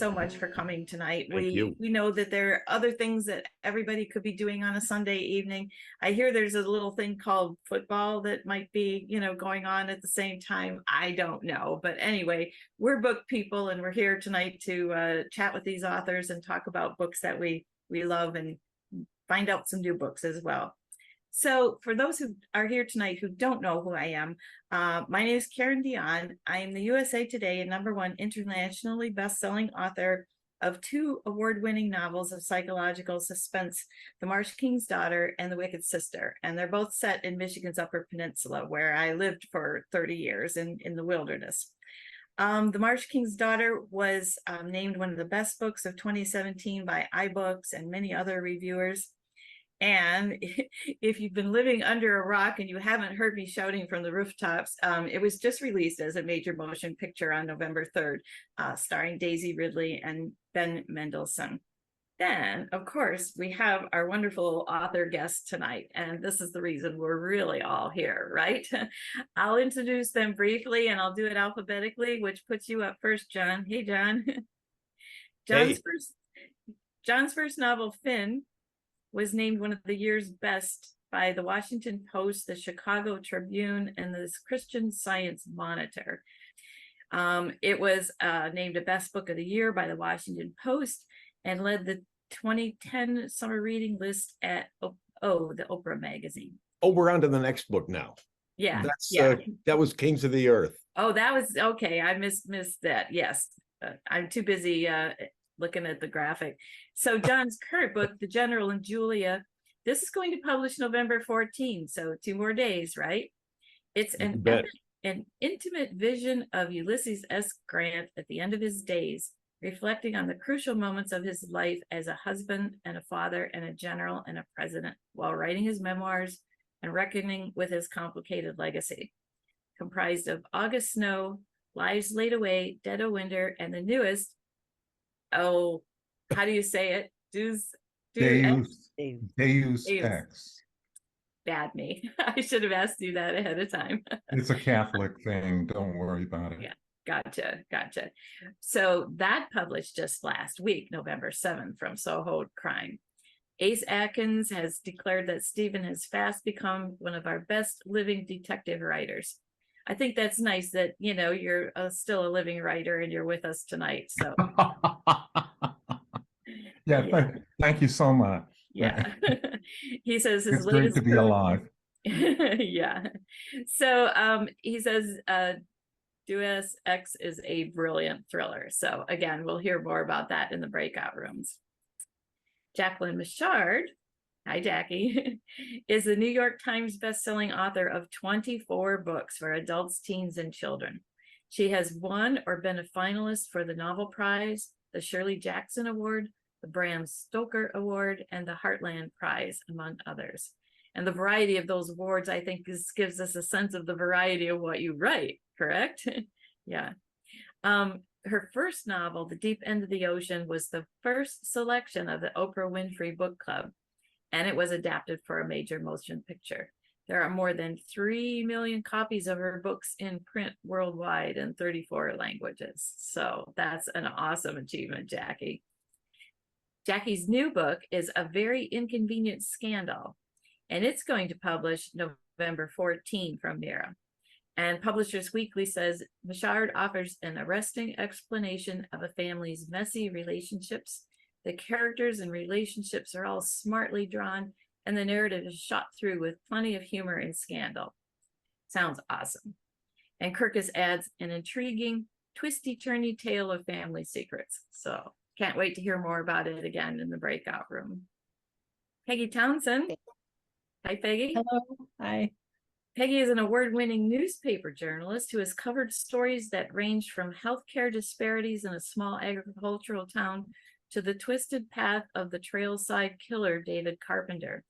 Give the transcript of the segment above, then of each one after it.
so much for coming tonight. Thank you. We know that there are other things that everybody could be doing on a Sunday evening. I hear there's a little thing called football that might be, going on at the same time. I don't know. But anyway, we're book people, and we're here tonight to chat with these authors and talk about books that we love and find out some new books as well. So for those who are here tonight who don't know who I am, my name is Karen Dion. I am the USA Today and #1 internationally best-selling author of 2 award-winning novels of psychological suspense, The Marsh King's Daughter and The Wicked Sister. And they're both set in Michigan's Upper Peninsula, where I lived for 30 years in the wilderness. The Marsh King's Daughter was named one of the best books of 2017 by iBooks and many other reviewers. And if you've been living under a rock and you haven't heard me shouting from the rooftops, it was just released as a major motion picture on November 3rd, starring Daisy Ridley and Ben Mendelsohn. Then, of course, we have our wonderful author guest tonight, and this is the reason we're really all here, right? I'll introduce them briefly, and I'll do it alphabetically, which puts you up first, John. Hey, John. John's first novel, Finn, was named one of the year's best by the Washington Post, the Chicago Tribune, and the Christian Science Monitor. It was named a best book of the year by the Washington Post and led the 2010 summer reading list at the Oprah magazine. Oh, we're on to the next book now. Yeah. That was Kings of the Earth. Oh, that was okay. I missed that. Yes. I'm too busy looking at the graphic. So John's current book, The General and Julia, this is going to publish November 14, so 2 more days, right? It's an intimate vision of Ulysses S. Grant at the end of his days, reflecting on the crucial moments of his life as a husband and a father and a general and a president while writing his memoirs and reckoning with his complicated legacy. Comprised of August Snow, Lives Laid Away, Dead of Winter, and the newest, how do you say it? Deus Ex. Bad me. I should have asked you that ahead of time. It's a Catholic thing. Don't worry about it. Yeah, gotcha. So that published just last week, November 7th, from Soho Crime. Ace Atkins has declared that Stephen has fast become one of our best living detective writers. I think that's nice that, you're still a living writer and you're with us tonight. So, thank you so much. Yeah. He says his it's great to be alive. Yeah. So he says Deus Ex is a brilliant thriller. So again, we'll hear more about that in the breakout rooms. Jacquelyn Mitchard, hi Jackie, is the New York Times bestselling author of 24 books for adults, teens, and children. She has won or been a finalist for the Novel Prize, the Shirley Jackson Award, the Bram Stoker Award, and the Heartland Prize, among others. And the variety of those awards, I think, gives us a sense of the variety of what you write, correct? Yeah. Her first novel, The Deep End of the Ocean, was the first selection of the Oprah Winfrey Book Club, and it was adapted for a major motion picture. There are more than 3 million copies of her books in print worldwide in 34 languages. So that's an awesome achievement, Jackie. Jackie's new book is A Very Inconvenient Scandal, and it's going to publish November 14 from Mira. And Publishers Weekly says Mitchard offers an arresting explanation of a family's messy relationships. The characters and relationships are all smartly drawn, and the narrative is shot through with plenty of humor and scandal. Sounds awesome. And Kirkus adds an intriguing, twisty-turny tale of family secrets. So can't wait to hear more about it again in the breakout room. Peggy Townsend. Hi, Peggy. Hello. Hi. Peggy is an award-winning newspaper journalist who has covered stories that range from healthcare disparities in a small agricultural town to the twisted path of the trailside killer, David Carpenter.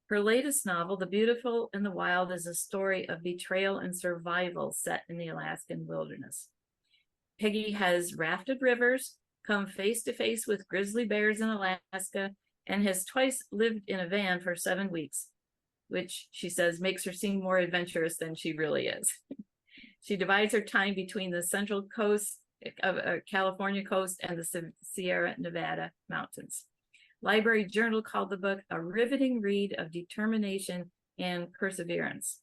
Her latest novel, The Beautiful and the Wild, is a story of betrayal and survival set in the Alaskan wilderness. Peggy has rafted rivers, come face to face with grizzly bears in Alaska, and has twice lived in a van for 7 weeks, which she says makes her seem more adventurous than she really is. She divides her time between the Central Coast of California coast and the Sierra Nevada mountains. Library Journal called the book a riveting read of determination and perseverance.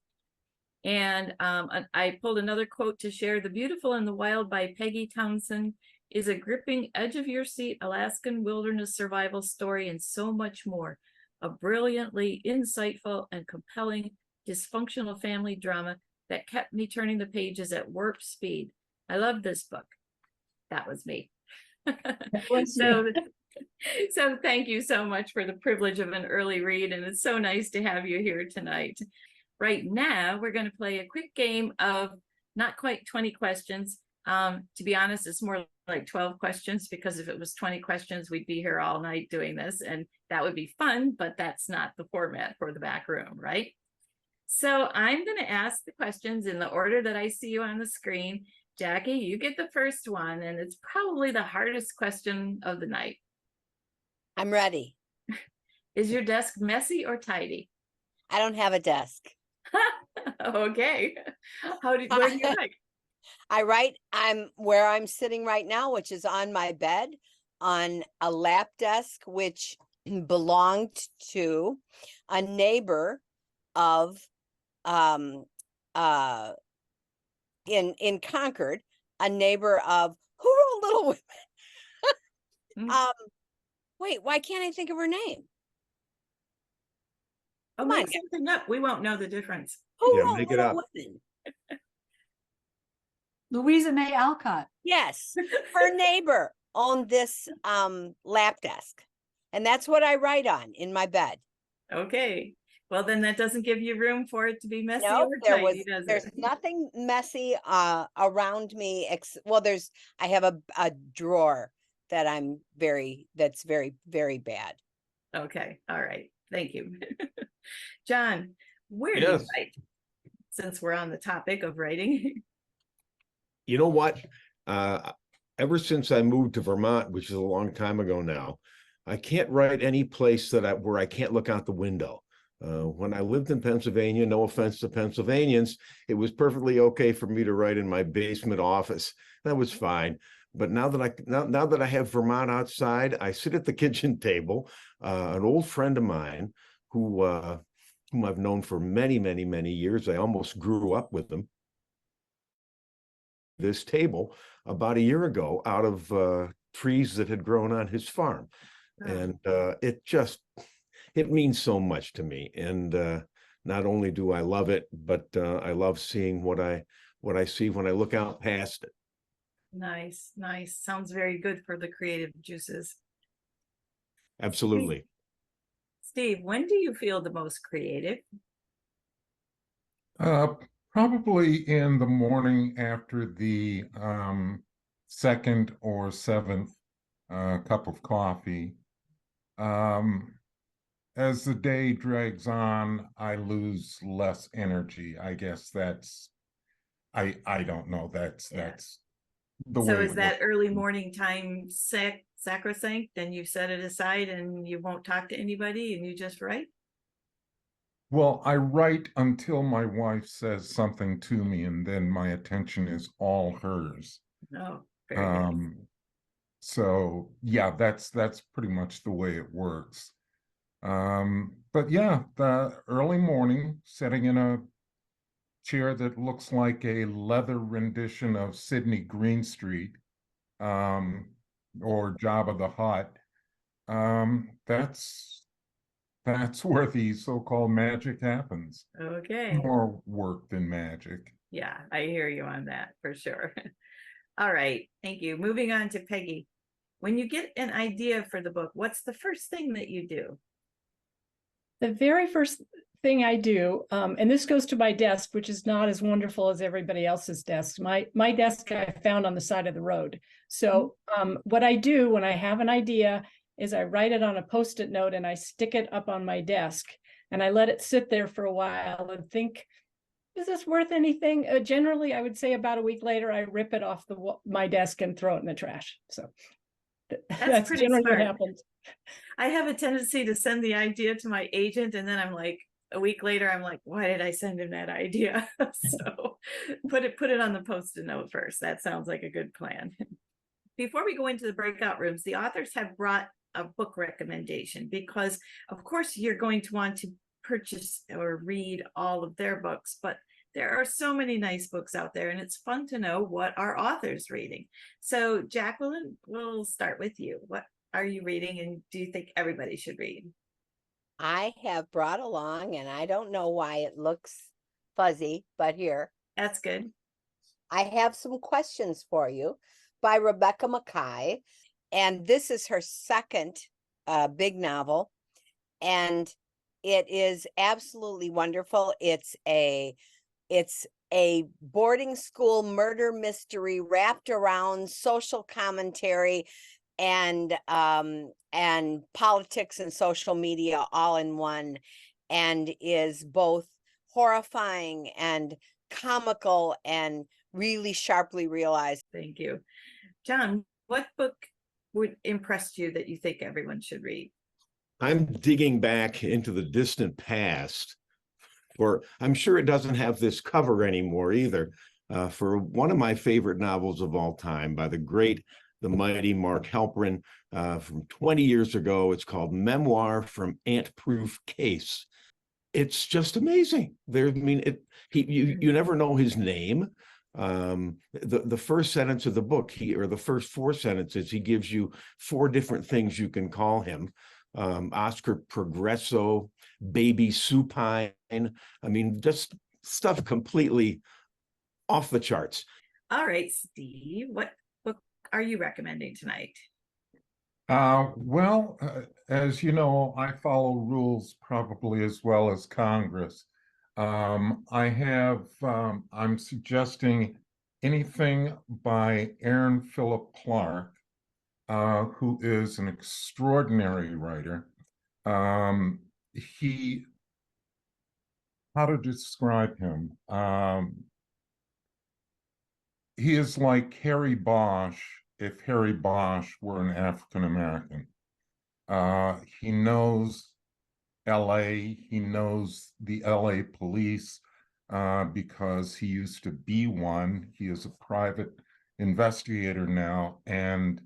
And I pulled another quote to share. The Beautiful and the Wild by Peggy Townsend is a gripping, edge-of-your-seat Alaskan wilderness survival story and so much more. A brilliantly insightful and compelling dysfunctional family drama that kept me turning the pages at warp speed. I love this book. That was me. So thank you so much for the privilege of an early read, and it's so nice to have you here tonight. Right now, we're going to play a quick game of not quite 20 questions. To be honest, it's more like 12 questions, because if it was 20 questions, we'd be here all night doing this, and that would be fun, but that's not the format for the back room, right? So I'm going to ask the questions in the order that I see you on the screen. Jackie, you get the first one, and it's probably the hardest question of the night. I'm ready. Is your desk messy or tidy? I don't have a desk. Okay. Where do you write? I write, where I'm sitting right now, which is on my bed, on a lap desk, which belonged to a neighbor of in Concord, a neighbor of who wrote Little Women? Wait, why can't I think of her name? Oh, Come on. make something up. We won't know the difference. Who Yeah, wrote make it Little up. Women? Louisa May Alcott. Yes, her neighbor owned this lap desk, and that's what I write on in my bed. Okay. Well, then that doesn't give you room for it to be messy No, or tidy, does there's it? nothing messy around me. I have a drawer that that's very, very bad. Okay. All right. Thank you. John, where do you Yes. write? Since we're on the topic of writing. You know what? Ever since I moved to Vermont, which is a long time ago now, I can't write any place where I can't look out the window. When I lived in Pennsylvania, no offense to Pennsylvanians, it was perfectly okay for me to write in my basement office. That was fine. But now that I have Vermont outside, I sit at the kitchen table. An old friend of mine whom I've known for many, many, many years. I almost grew up with him. This table about a year ago out of trees that had grown on his farm. Oh. And it means so much to me. And not only do I love it, but I love seeing what I see when I look out past it. Nice, nice. Sounds very good for the creative juices. Absolutely. Steve, when do you feel the most creative? Probably in the morning after the second or seventh cup of coffee. As the day drags on, I lose less energy. I guess I don't know. That's the way. So is that early morning time sacrosanct, and you set it aside and you won't talk to anybody and you just write? Well, I write until my wife says something to me, and then my attention is all hers. Oh, very good. So yeah, that's pretty much the way it works. But yeah, the early morning, sitting in a chair that looks like a leather rendition of Sydney Greenstreet, or Jabba the Hutt. That's where the so-called magic happens. Okay. More work than magic. Yeah, I hear you on that for sure. All right. Thank you. Moving on to Peggy. When you get an idea for the book, what's the first thing that you do? The very first thing I do, and this goes to my desk, which is not as wonderful as everybody else's desk. My desk I found on the side of the road. So what I do when I have an idea is I write it on a Post-it note and I stick it up on my desk and I let it sit there for a while and think, is this worth anything? Generally, I would say about a week later, I rip it off my desk and throw it in the trash. So that's pretty generally smart. what happens. I have a tendency to send the idea to my agent and then I'm like, a week later, I'm like, why did I send him that idea? So put it on the post-it note first. That sounds like a good plan. Before we go into the breakout rooms, the authors have brought a book recommendation because, of course, you're going to want to purchase or read all of their books, but there are so many nice books out there, and it's fun to know what our author's reading. So, Jacquelyn, we'll start with you. What are you reading, and do you think everybody should read? I have brought along, and I don't know why it looks fuzzy, but here, That's good. I have some questions for you by Rebecca Mackay. And this is her second big novel. And it is absolutely wonderful. It's a boarding school murder mystery wrapped around social commentary and politics and social media all in one, and is both horrifying and comical and really sharply realized. Thank you. John, what book would impress you that you think everyone should read? I'm digging back into the distant past for, I'm sure it doesn't have this cover anymore either, for one of my favorite novels of all time by the mighty Mark Halperin, from 20 years ago. It's called Memoir from Ant-Proof Case. It's just amazing. You never know his name. The first sentence of the book, or the first 4 sentences, he gives you 4 different things you can call him. Oscar Progresso, Baby Supine. I mean, just stuff completely off the charts. All right, Steve, what book are you recommending tonight? Well, as you know, I follow rules probably as well as Congress. I'm suggesting anything by Aaron Philip Clarke, who is an extraordinary writer. How to describe him? He is like Harry Bosch if Harry Bosch were an African American. He knows LA, he knows the LA police because he used to be one. He is a private investigator now, and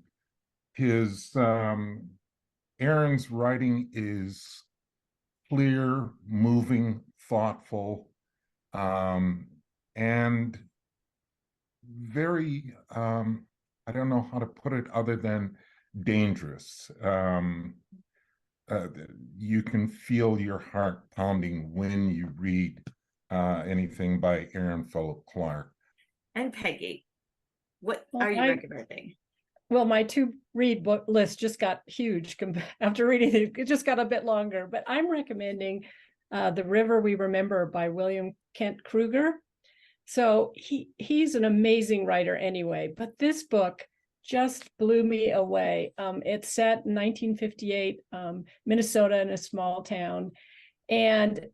his Aaron's writing is clear, moving, thoughtful, and very, I don't know how to put it other than dangerous. You can feel your heart pounding when you read anything by Aaron Philip Clarke. And Peggy, what Well, are you recommending? Well, my to read book list just got huge after reading it. It just got a bit longer, but I'm recommending The River We Remember by William Kent Kruger. So he's an amazing writer anyway, but this book just blew me away. It's set in 1958, Minnesota, in a small town, and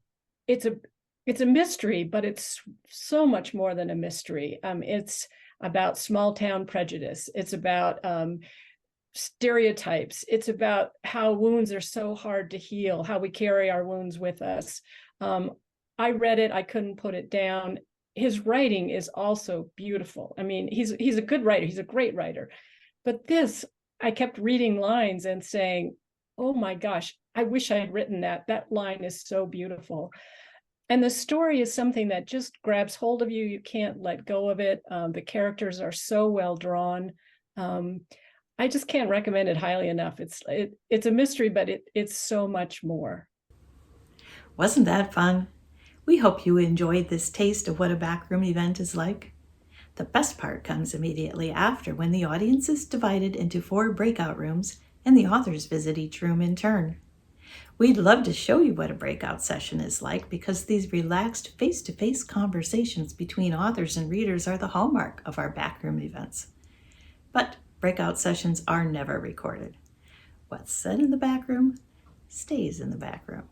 it's a mystery, but it's so much more than a mystery. It's about small town prejudice. It's about stereotypes. It's about how wounds are so hard to heal, how we carry our wounds with us. I read it, I couldn't put it down. His writing is also beautiful. I mean, he's a good writer. He's a great writer. But this, I kept reading lines and saying, oh my gosh, I wish I had written that. That line is so beautiful. And the story is something that just grabs hold of you. You can't let go of it. The characters are so well drawn. I just can't recommend it highly enough. It's a mystery, but it's so much more. Wasn't that fun? We hope you enjoyed this taste of what a backroom event is like. The best part comes immediately after, when the audience is divided into 4 breakout rooms and the authors visit each room in turn. We'd love to show you what a breakout session is like, because these relaxed face-to-face conversations between authors and readers are the hallmark of our backroom events. But breakout sessions are never recorded. What's said in the backroom stays in the backroom.